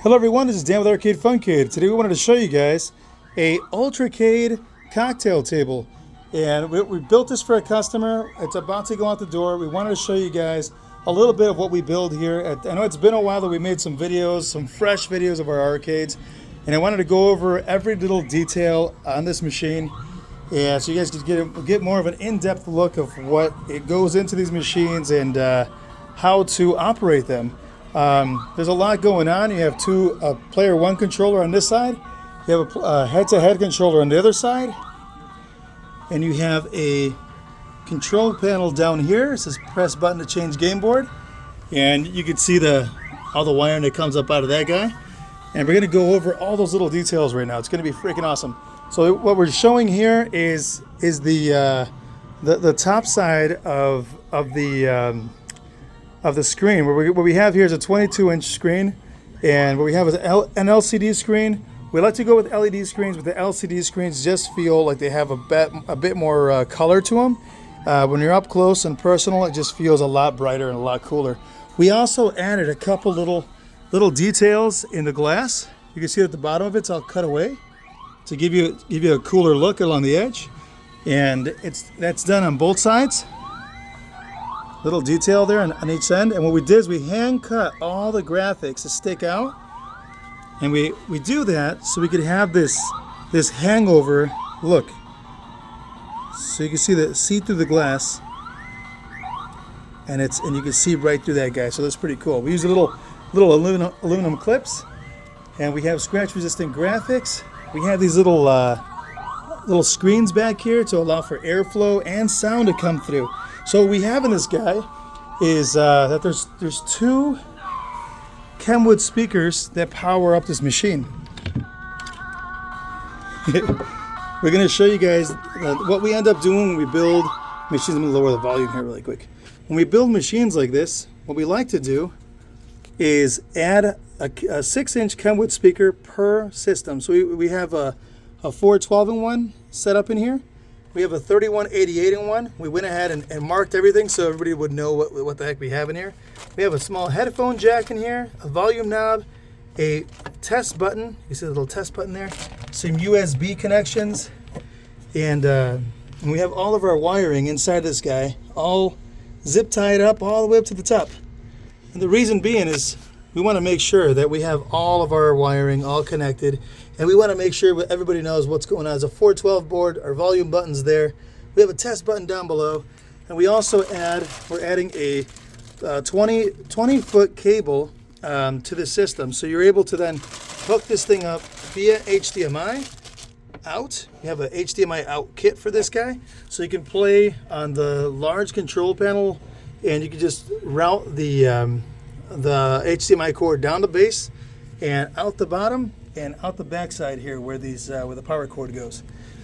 Hello everyone, this is Dan with Arcade Funcade. Today we wanted to show you guys a Ultracade cocktail table. And we built this for a customer. It's about to go out the door. We wanted to show you guys a little bit of what we build here. I know it's been a while that we made some videos, some fresh videos of our arcades. And I wanted to go over every little detail on this machine. Yeah, so you guys could get more of an in-depth look of what it goes into these machines and how to operate them. There's a lot going on. You have a player one controller on this side. You have a head-to-head controller on the other side. And you have a control panel down here. It says press button to change game board. And you can see all the wiring that comes up out of that guy. And we're going to go over all those little details right now. It's going to be freaking awesome. So what we're showing here is the top side of the screen. What we have here is a 22-inch screen, and what we have is an LCD screen. We like to go with LED screens, but the LCD screens just feel like they have a bit more color to them. When you're up close and personal, it just feels a lot brighter and a lot cooler. We also added a couple little details in the glass. You can see at the bottom of it's all cut away to give you a cooler look along the edge, and that's done on both sides. Little detail there on each end. And what we did is we hand cut all the graphics to stick out, and we do that so we could have this hangover look, so you can see through the glass, and you can see right through that guy. So that's pretty cool. We use little aluminum clips, and we have scratch resistant graphics. We have these little screens back here to allow for airflow and sound to come through. So what we have in this guy is that there's two Kenwood speakers that power up this machine. We're going to show you guys what we end up doing when we build machines. I'm going to lower the volume here really quick. When we build machines like this, what we like to do is add a 6-inch Kenwood speaker per system. So we have a 412-in-1 set up in here. We have a 3188-in-1. We went ahead and marked everything so everybody would know what the heck we have in here. We have a small headphone jack in here, a volume knob, a test button. You see the little test button there? Some USB connections. And we have all of our wiring inside this guy, all zip tied up all the way up to the top. And the reason being is we want to make sure that we have all of our wiring all connected, and we want to make sure everybody knows what's going on. It's a 412 board, our volume button's there. We have a test button down below, and we also we're adding a 20-foot cable to the system. So you're able to then hook this thing up via HDMI out. You have a HDMI out kit for this guy, so you can play on the large control panel, and you can just route the HDMI cord down the base and out the bottom and out the back side here where the power cord goes.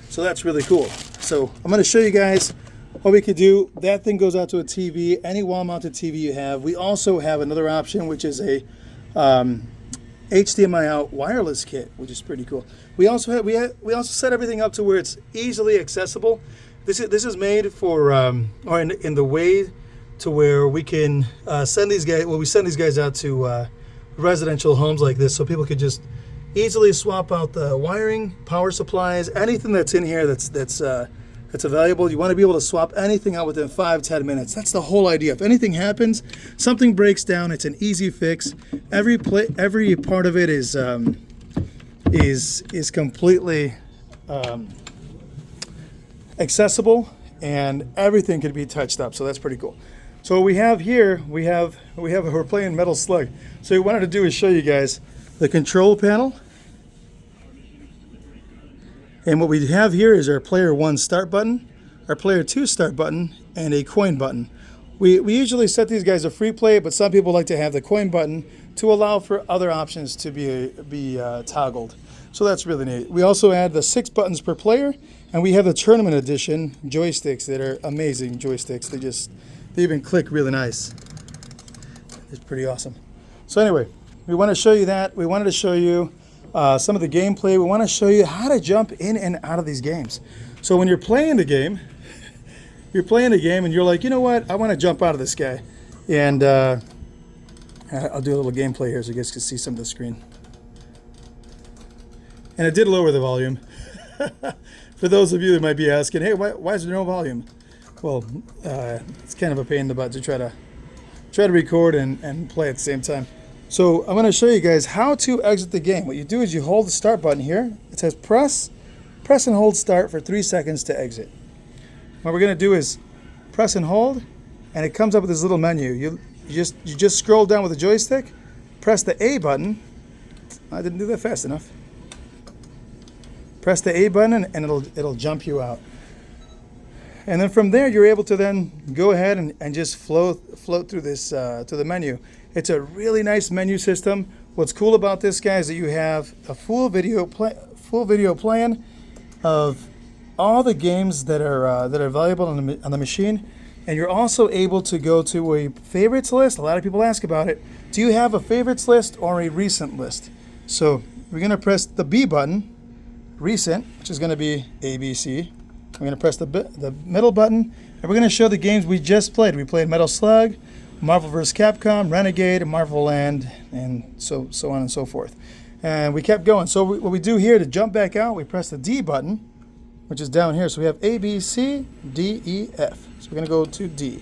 So that's really cool. So I'm going to show you guys what we could do. That thing goes out to a TV, any wall-mounted TV you have. We also have another option, which is a HDMI out wireless kit, which is pretty cool. We also set everything up to where it's easily accessible. This is made for or in the way to where we can send these guys. Well, we send these guys out to residential homes like this, so people could just easily swap out the wiring, power supplies, anything that's in here that's valuable. You want to be able to swap anything out within 5-10 minutes. That's the whole idea. If anything happens, something breaks down, it's an easy fix. Every part of it is completely accessible, and everything can be touched up. So that's pretty cool. So what we have here, we're playing Metal Slug. So what we wanted to do is show you guys the control panel. And what we have here is our player 1 start button, our player 2 start button, and a coin button. We usually set these guys a free play, but some people like to have the coin button to allow for other options to be toggled. So that's really neat. We also add the 6 buttons per player, and we have the tournament edition joysticks that are amazing joysticks. They even click really nice. It's pretty awesome. So anyway, we want to show you that. We wanted to show you some of the gameplay. We want to show you how to jump in and out of these games. So when you're playing the game, and you're like, you know what, I want to jump out of this guy. And I'll do a little gameplay here so you guys can see some of the screen. And it did lower the volume. For those of you that might be asking, hey, why is there no volume? Well, it's kind of a pain in the butt to try to record and play at the same time. So I'm going to show you guys how to exit the game. What you do is you hold the start button here. It says press and hold start for 3 seconds to exit. What we're going to do is press and hold, and it comes up with this little menu. You just scroll down with the joystick, press the A button. I didn't do that fast enough. Press the A button and it'll jump you out. And then from there you're able to then go ahead and just float through this to the menu. It's a really nice menu system. What's cool about this, guys, is that you have a full video plan of all the games that are available on the machine, and you're also able to go to a favorites list. A lot of people ask about it. Do you have a favorites list or a recent list? So we're going to press the B button, recent, which is going to be ABC. We're going to press the middle button, and we're going to show the games we just played. We played Metal Slug, Marvel vs. Capcom, Renegade, Marvel Land, and so on and so forth. And we kept going. So what we do here to jump back out, we press the D button, which is down here. So we have A, B, C, D, E, F. So we're going to go to D.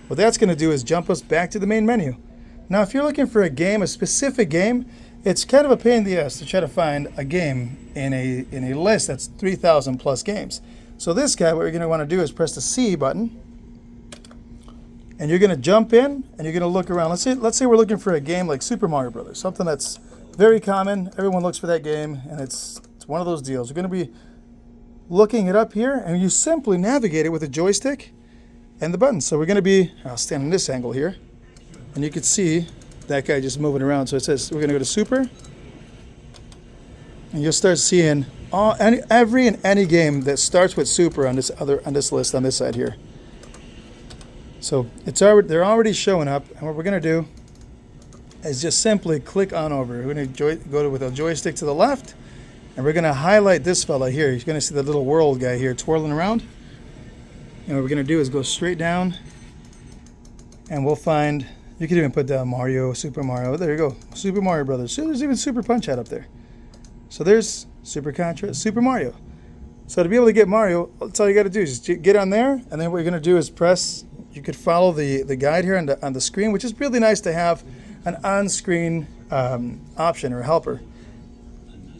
What that's going to do is jump us back to the main menu. Now, if you're looking for a game, a specific game, it's kind of a pain in the ass to try to find a game in a list that's 3,000 plus games. So this guy, what you're going to want to do is press the C button, and you're going to jump in and you're going to look around. Let's say we're looking for a game like Super Mario Brothers, something that's very common. Everyone looks for that game, and it's one of those deals. You're going to be looking it up here, and you simply navigate it with a joystick and the buttons. So we're going to be, I'll stand in this angle here, and you can see that guy just moving around. So it says we're going to go to Super, and you'll start seeing every and any game that starts with Super on this list on this side here. So they're already showing up, and what we're going to do is just simply click on over. We're going to go with a joystick to the left, and we're going to highlight this fella here. You're going to see the little world guy here twirling around. And what we're going to do is go straight down, and we'll find, you can even put down Mario, Super Mario. There you go, Super Mario Brothers. So there's even Super Punch-Out up there. So there's Super Contra, Super Mario. So to be able to get Mario, that's all you got to do is just get on there, and then what you're going to do is press. You could follow the guide here on the screen, which is really nice to have an on-screen option or helper.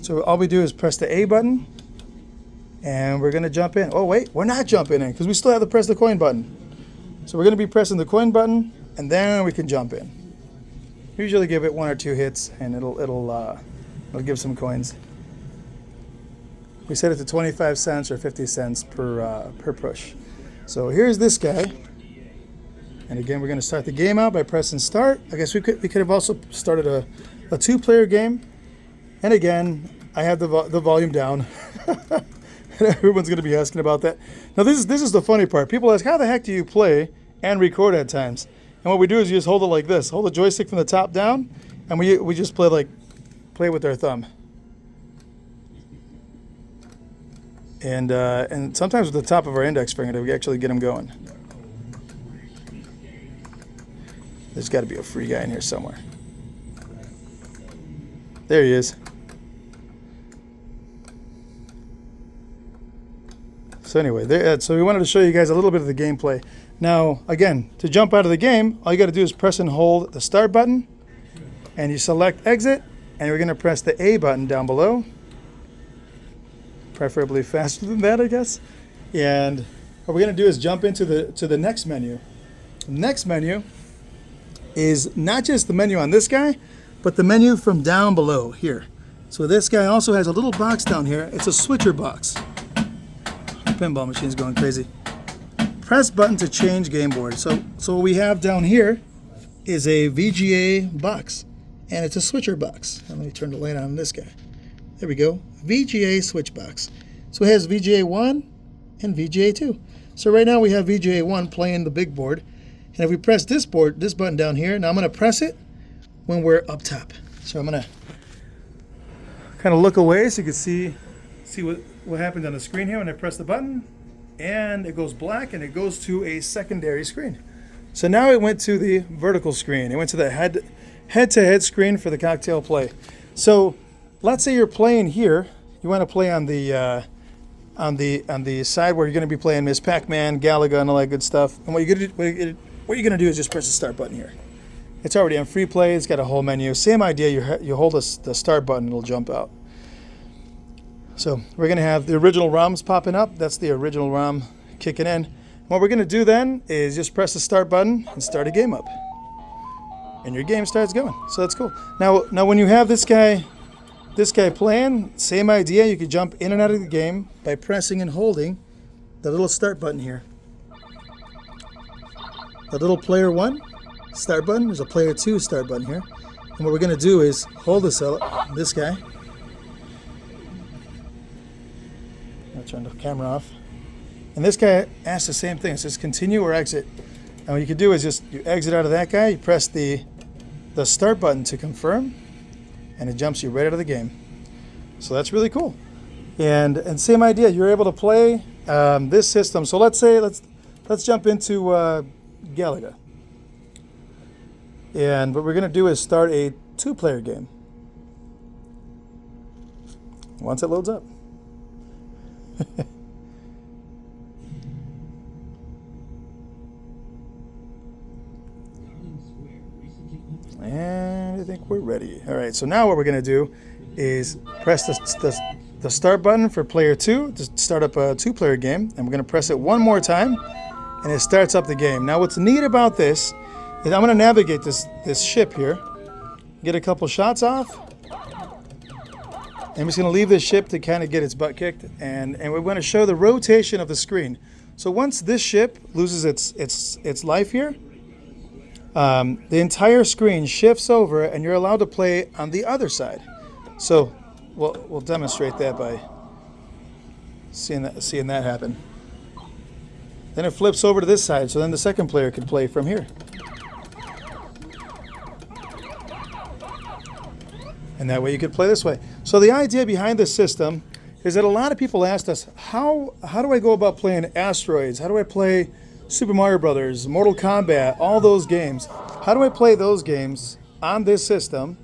So all we do is press the A button, and we're going to jump in. Oh wait, we're not jumping in because we still have to press the coin button. So we're going to be pressing the coin button, and then we can jump in. Usually give it 1 or 2 hits, and it'll give some coins. We set it to 25 cents or 50 cents per push. So here's this guy. And again, we're going to start the game out by pressing start. I guess we could have also started a 2-player game. And again, I have the volume down. Everyone's going to be asking about that. Now this is the funny part. People ask, how the heck do you play and record at times? And what we do is you just hold it like this. Hold the joystick from the top down, and we just play with our thumb. And sometimes with the top of our index finger, we actually get them going. There's got to be a free guy in here somewhere. There he is. So anyway, so we wanted to show you guys a little bit of the gameplay. Now, again, to jump out of the game, all you got to do is press and hold the start button, and you select exit, and we're going to press the A button down below. Preferably faster than that, I guess. And what we're going to do is jump into the next menu. The next menu is not just the menu on this guy, but the menu from down below here. So this guy also has a little box down here. It's a switcher box. The pinball machine's going crazy. Press button to change game board. So what we have down here is a VGA box, and it's a switcher box. Now let me turn the light on this guy. There we go. VGA switch box. So it has VGA 1 and VGA 2. So right now we have VGA 1 playing the big board. And if we press this button down here, now I'm going to press it when we're up top. So I'm going to kind of look away so you can see what happened on the screen here when I press the button. And it goes black, and it goes to a secondary screen. So now it went to the vertical screen. It went to the head-to-head screen for the cocktail play. So let's say you're playing here you want to play on the side where you're going to be playing Miss Pac-Man, Galaga, and all that good stuff. And what you're going to do is just press the start button here. It's already on free play. It's got a whole menu. Same idea. You hold the start button, it'll jump out. So we're going to have the original ROMs popping up. That's the original ROM kicking in. What we're going to do then is just press the start button and start a game up. And your game starts going. So that's cool. Now when you have this guy playing, same idea. You can jump in and out of the game by pressing and holding the little start button here. The little player 1 start button. There's a player 2 start button here. And what we're going to do is hold this guy. I'll turn the camera off. And this guy asks the same thing. It says continue or exit. And what you can do is just you exit out of that guy. You press the start button to confirm, and it jumps you right out of the game. So that's really cool. And same idea. You're able to play this system. So let's jump into Galaga. And what we're going to do is start a 2-player game. Once it loads up. And I think we're ready. All right, so now what we're going to do is press the start button for player 2 to start up a 2-player game. And we're going to press it one more time, and it starts up the game. Now what's neat about this is I'm going to navigate this ship here, get a couple shots off. I'm just going to leave this ship to kind of get its butt kicked, and we're going to show the rotation of the screen. So once this ship loses its life here, the entire screen shifts over, and you're allowed to play on the other side. So we'll demonstrate that by seeing that happen. Then it flips over to this side, so then the second player can play from here. And that way you could play this way. So the idea behind this system is that a lot of people asked us, how do I go about playing Asteroids? How do I play Super Mario Brothers, Mortal Kombat, all those games? How do I play those games on this system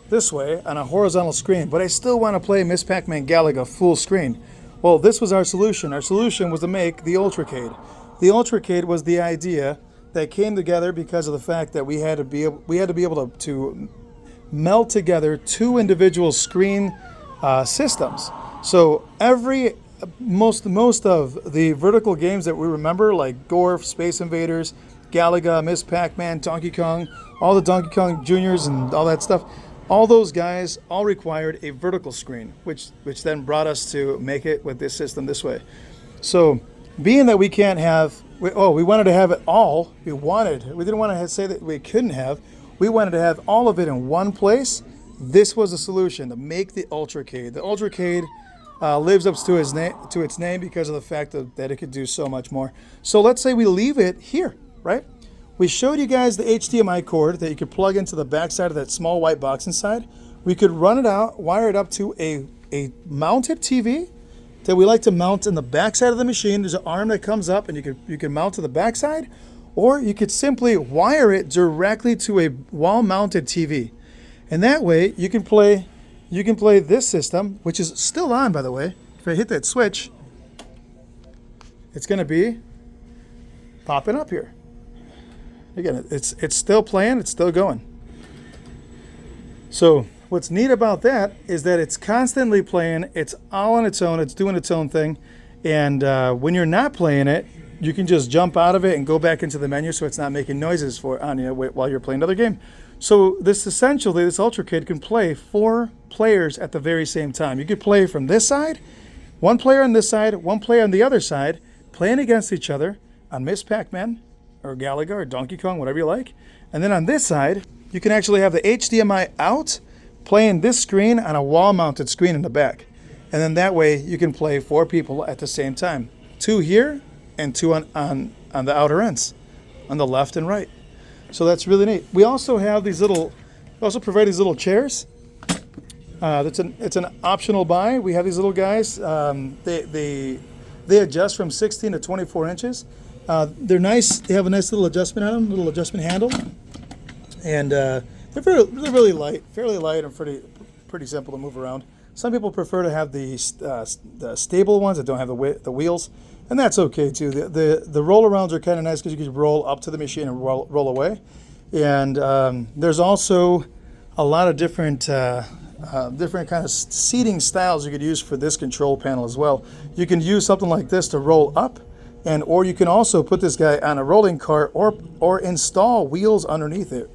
this way on a horizontal screen, but I still want to play Miss Pac-Man Galaga full screen? Well, this was our solution. Our solution was to make the Ultracade. The Ultracade was the idea that came together because of the fact that we had to be able to meld together 2 individual screen systems. So most of the vertical games that we remember, like Gorf, Space Invaders, Galaga, Miss Pac-Man, Donkey Kong, all the Donkey Kong Juniors and all that stuff, all those guys all required a vertical screen, which then brought us to make it with this system this way. So being that we can't have, we wanted to have it all, we didn't want to say that we couldn't have, we wanted to have all of it in one place. This was the solution to make the Ultracade. The Ultracade lives up to its name because of the fact that it could do so much more. So let's say we leave it here, right? We showed you guys the HDMI cord that you could plug into the backside of that small white box inside. We could run it out, wire it up to a mounted TV that we like to mount in the backside of the machine. There's an arm that comes up, and you can mount to the backside. Or you could simply wire it directly to a wall-mounted TV. And that way you can play this system, which is still on, by the way. If I hit that switch, it's going to be popping up here. Again, it's still playing, it's still going. So what's neat about that is that it's constantly playing, it's all on its own, it's doing its own thing. And when you're not playing it, you can just jump out of it and go back into the menu so it's not making noises on you while you're playing another game. So this Ultracade can play 4 players at the very same time. You could play from this side, 1 player on this side, 1 player on the other side, playing against each other on Miss Pac-Man or Galaga or Donkey Kong, whatever you like. And then on this side, you can actually have the HDMI out, playing this screen on a wall-mounted screen in the back. And then that way you can play 4 people at the same time. 2 here, and 2 on the outer ends, on the left and right. So that's really neat. We also have we also provide these little chairs. It's an optional buy. We have these little guys. They adjust from 16 to 24 inches. They're nice. They have a nice little adjustment on them, little adjustment handle, and they're really light, fairly light, and pretty simple to move around. Some people prefer to have the stable ones that don't have the wheels, and that's okay too. The roll-arounds are kind of nice because you can roll up to the machine and roll away. And there's also a lot of different kind of seating styles you could use for this control panel as well. You can use something like this to roll up, or you can also put this guy on a rolling cart or install wheels underneath it.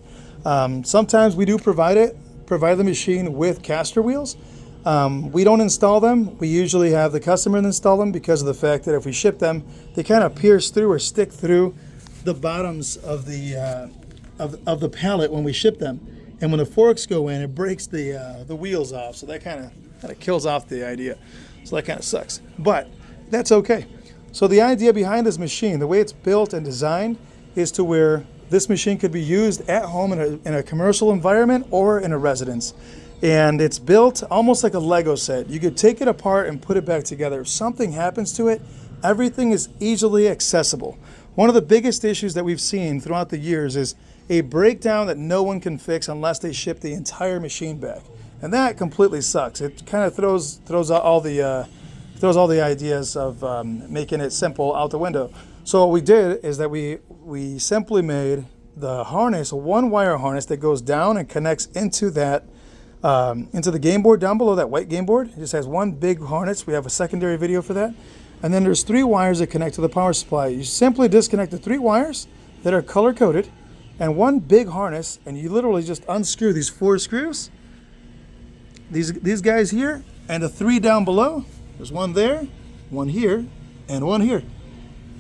Sometimes we do provide the machine with caster wheels. We don't install them. We usually have the customer install them because of the fact that if we ship them, they kind of pierce through or stick through the bottoms of the pallet when we ship them. And when the forks go in, it breaks the wheels off. So that kind of kills off the idea. So that kind of sucks. But that's okay. So the idea behind this machine, the way it's built and designed, is to where this machine could be used at home in a commercial environment or in a residence. And it's built almost like a Lego set. You could take it apart and put it back together. If something happens to it, everything is easily accessible. One of the biggest issues that we've seen throughout the years is a breakdown that no one can fix unless they ship the entire machine back. And that completely sucks. It kind of throws all the ideas of making it simple out the window. So what we did is that we simply made the harness, a one-wire harness that goes down and connects into the game board down below, that white game board. It just has one big harness. We have a secondary video for that. And then there's 3 wires that connect to the power supply. You simply disconnect the 3 wires that are color-coded and one big harness, and you literally just unscrew these 4 screws. These guys here, and the 3 down below. There's one there, one here, and one here.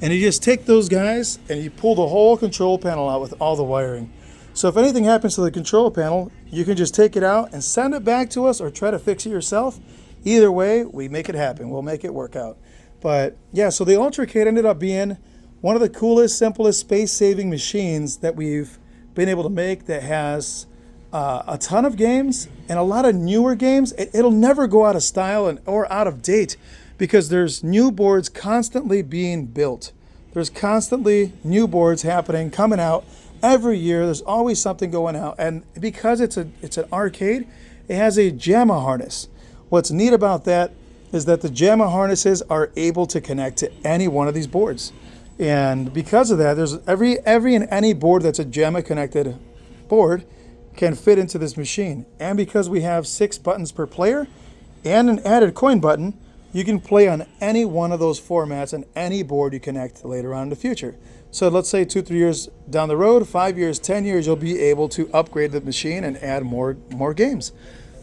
And you just take those guys and you pull the whole control panel out with all the wiring. So if anything happens to the control panel, you can just take it out and send it back to us or try to fix it yourself. Either way, we make it happen. We'll make it work out. But yeah, so the Ultracade ended up being one of the coolest, simplest, space-saving machines that we've been able to make that has a ton of games and a lot of newer games. It'll never go out of style or out of date because there's new boards constantly being built. There's constantly new boards happening, coming out. Every year, there's always something going out. And because it's an arcade, it has a JAMA harness. What's neat about that is that the JAMA harnesses are able to connect to any one of these boards. And because of that, there's every and any board that's a JAMA connected board can fit into this machine. And because we have 6 buttons per player and an added coin button, you can play on any one of those formats on any board you connect later on in the future. So let's say 2-3 years down the road, 5 years, 10 years, you'll be able to upgrade the machine and add more games.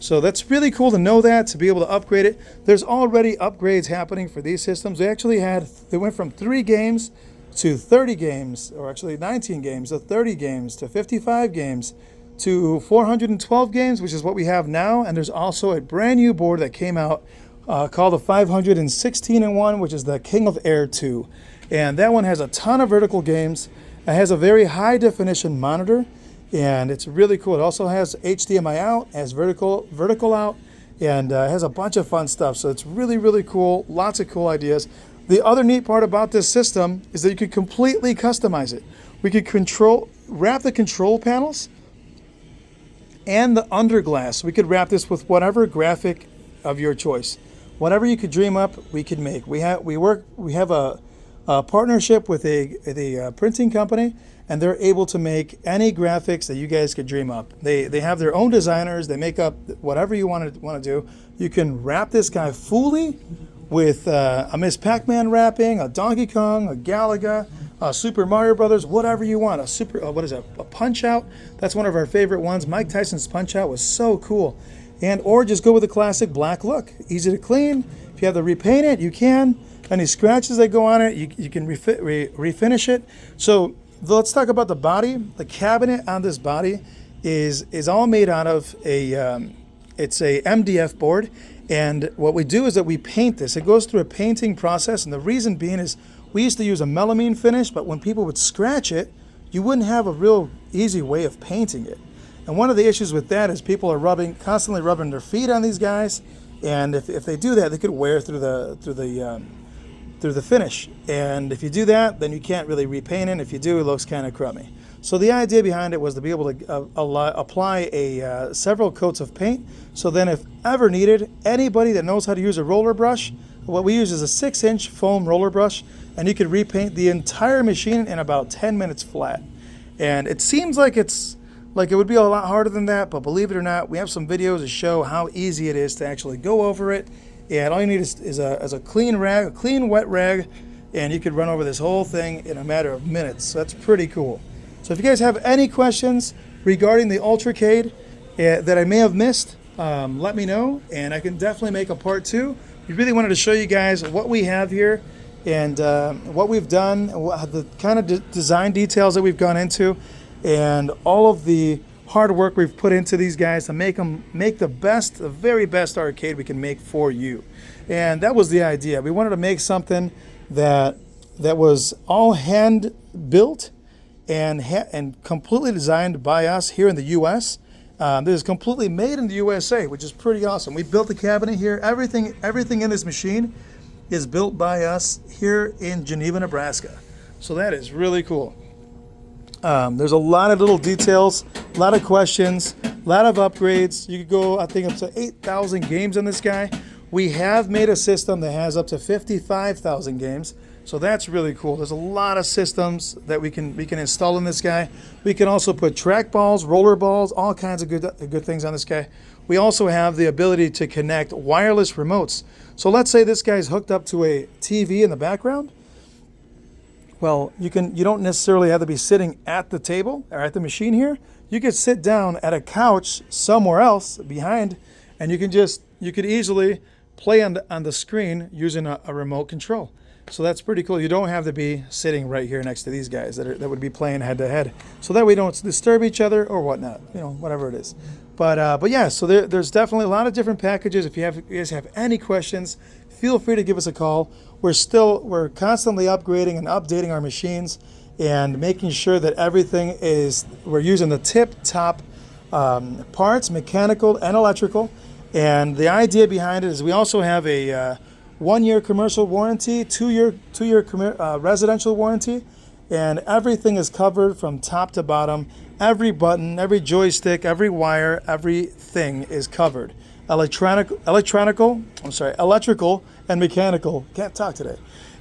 So that's really cool to know that, to be able to upgrade it. There's already upgrades happening for these systems. They went from 3 games to 30 games, or actually 19 games, to 30 games, to 55 games, to 412 games, which is what we have now. And there's also a brand new board that came out called the 516-in-1, which is the King of Air 2. And that one has a ton of vertical games. It has a very high definition monitor, and it's really cool. It also has HDMI out, has vertical out, and has a bunch of fun stuff. So it's really, really cool. Lots of cool ideas. The other neat part about this system is that you could completely customize it. We could wrap the control panels and the underglass. We could wrap this with whatever graphic of your choice. Whatever you could dream up, we could make. We have a partnership with a printing company, and they're able to make any graphics that you guys could dream up. They have their own designers. They make up whatever you want to do. You can wrap this guy fully with a Miss Pac-Man wrapping, a Donkey Kong, a Galaga, a Super Mario Brothers, whatever you want. A Punch-Out. That's one of our favorite ones. Mike Tyson's Punch-Out was so cool. Or just go with the classic black look. Easy to clean. If you have to repaint it, you can. Any scratches that go on it, you can refinish it. So let's talk about the body. The cabinet on this body is all made out of it's a MDF board. And what we do is that we paint this. It goes through a painting process, and the reason being is we used to use a melamine finish, but when people would scratch it, you wouldn't have a real easy way of painting it. And one of the issues with that is people are constantly rubbing their feet on these guys, and if they do that, they could wear through the finish. And if you do that, then you can't really repaint it. If you do, it looks kind of crummy. So the idea behind it was to be able to apply several coats of paint. So then if ever needed, anybody that knows how to use a roller brush, what we use is a 6-inch foam roller brush, and you could repaint the entire machine in about 10 minutes flat. And it seems like it would be a lot harder than that, but believe it or not, we have some videos to show how easy it is to actually go over it. And all you need is a clean rag, a clean wet rag, and you could run over this whole thing in a matter of minutes. So that's pretty cool. So if you guys have any questions regarding the Ultracade that I may have missed, let me know, and I can definitely make a part 2. We really wanted to show you guys what we have here and what we've done, the kind of design details that we've gone into, and all of the hard work we've put into these guys to make the very best arcade we can make for you. And that was the idea. We wanted to make something that was all hand built and completely designed by us here in the U.S. This is completely made in the USA, which is pretty awesome. We built the cabinet here. Everything in this machine is built by us here in Geneva, Nebraska. So that is really cool. There's a lot of little details, a lot of questions, a lot of upgrades. You could go, I think, up to 8,000 games on this guy. We have made a system that has up to 55,000 games. So that's really cool. There's a lot of systems that we can install in this guy. We can also put track balls, roller balls, all kinds of good things on this guy. We also have the ability to connect wireless remotes. So let's say this guy's hooked up to a TV in the background. Well, you don't necessarily have to be sitting at the table or at the machine here. You could sit down at a couch somewhere else behind, and you could easily play on the screen using a remote control. So that's pretty cool. You don't have to be sitting right here next to these guys that would be playing head to head. So that we don't disturb each other or whatnot, whatever it is. But yeah, so there's definitely a lot of different packages. If you guys have any questions, feel free to give us a call. We're constantly upgrading and updating our machines and making sure that we're using the tip-top parts, mechanical and electrical. And the idea behind it is we also have a 1-year commercial warranty, 2-year residential warranty, and everything is covered from top to bottom. Every button, every joystick, every wire, everything is covered. Electrical and mechanical. Can't talk today.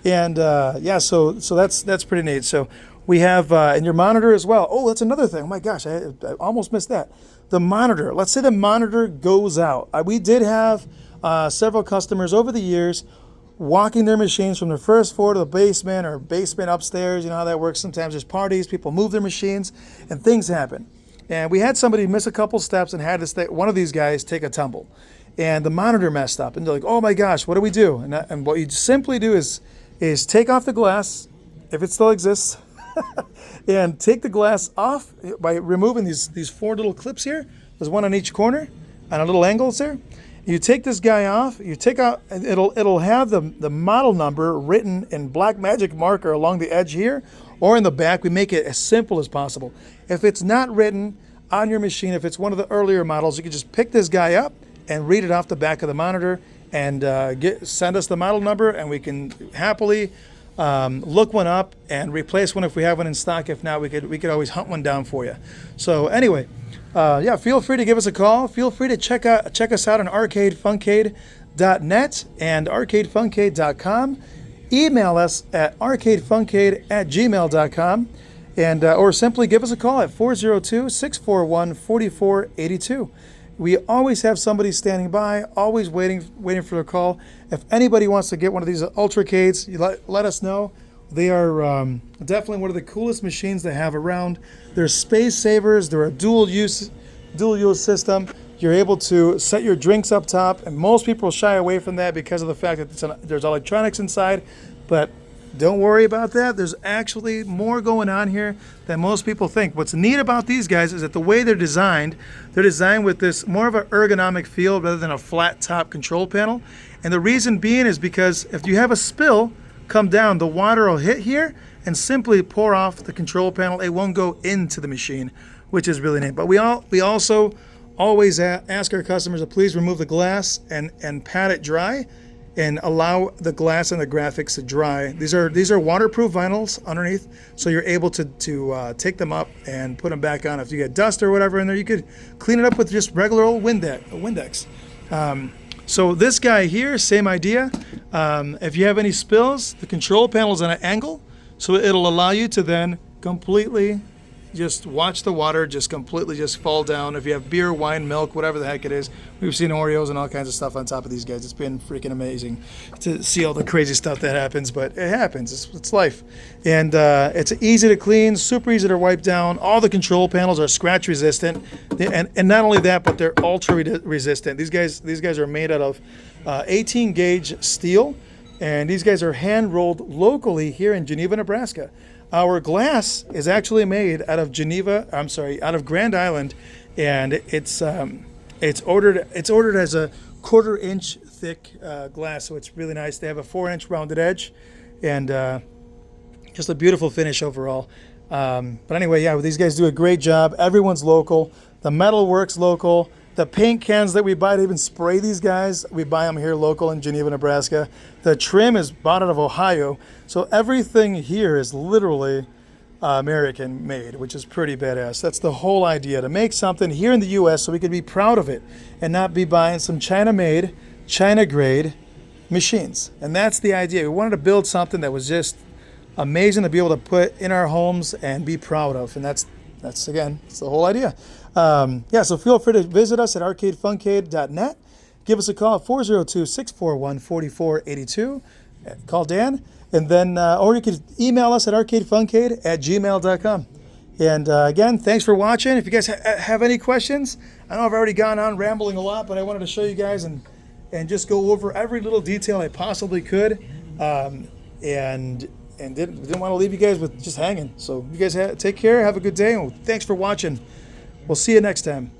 And yeah, so that's pretty neat. So we have and your monitor as well. Oh, that's another thing. Oh my gosh, I almost missed that. The monitor. Let's say the monitor goes out. We did have several customers over the years walking their machines from the first floor to the basement or basement upstairs. You know how that works. Sometimes there's parties, people move their machines, and things happen. And we had somebody miss a couple steps and had one of these guys take a tumble. And the monitor messed up. And they're like, oh my gosh, what do we do? And what you simply do is take off the glass, if it still exists, and take the glass off by removing these 4 little clips here. There's one on each corner and a little angles there. You take this guy off, you take out, it'll have the model number written in black magic marker along the edge here or in the back. We make it as simple as possible. If it's not written on your machine, if it's one of the earlier models, you can just pick this guy up and read it off the back of the monitor and send us the model number, and we can happily look one up and replace one if we have one in stock. If not, we could always hunt one down for you. So anyway, yeah, feel free to give us a call. Feel free to check us out on arcadefuncade.net and arcadefuncade.com. Email us at arcadefuncade@gmail.com, and or simply give us a call at 402-641-4482. We always have somebody standing by, always waiting for their call. If anybody wants to get one of these Ultracades, you let us know. They are definitely one of the coolest machines they have around. They're space savers. They're a dual use system. You're able to set your drinks up top, and most people shy away from that because of the fact that there's electronics inside. But don't worry about that. There's actually more going on here than most people think. What's neat about these guys is that the way they're designed with this more of an ergonomic feel rather than a flat top control panel. And the reason being is because if you have a spill come down, the water will hit here and simply pour off the control panel. It won't go into the machine, which is really neat. But we also always ask our customers to please remove the glass and pat it dry. and allow the glass and the graphics to dry. These are waterproof vinyls underneath, so you're able to take them up and put them back on. If you get dust or whatever in there, you could clean it up with just regular old Windex. So this guy here, same idea. If you have any spills, the control panel is at an angle, so it'll allow you to then completely just watch the water just completely just fall down. If you have beer, wine, milk, whatever the heck it is, we've seen Oreos and all kinds of stuff on top of these guys. It's been freaking amazing to see all the crazy stuff that happens, but it happens. It's life. And it's easy to clean, super easy to wipe down. All the control panels are scratch resistant, and not only that, but they're ultra resistant. These guys are made out of 18 gauge steel, and these guys are hand rolled locally here in Geneva, Nebraska. Our glass is actually made out of out of Grand Island, and it's ordered as a 1/4 inch thick glass, so it's really nice. They have a 4-inch rounded edge, and just a beautiful finish overall. But anyway, yeah, these guys do a great job. Everyone's local. The metal works local. The paint cans that we buy to even spray these guys, we buy them here local in Geneva, Nebraska. The trim is bought out of Ohio. So everything here is literally American made, which is pretty badass. That's the whole idea, to make something here in the U.S. so we can be proud of it and not be buying some China-made, China-grade machines. And that's the idea. We wanted to build something that was just amazing to be able to put in our homes and be proud of. And that's again, it's the whole idea. Yeah, so feel free to visit us at arcadefuncade.net. Give us a call at 402-641-4482. Call Dan. And then, or you can email us at arcadefuncade@gmail.com. And again, thanks for watching. If you guys have any questions, I know I've already gone on rambling a lot, but I wanted to show you guys and just go over every little detail I possibly could. And didn't want to leave you guys with just hanging. So you guys take care, have a good day, and thanks for watching. We'll see you next time.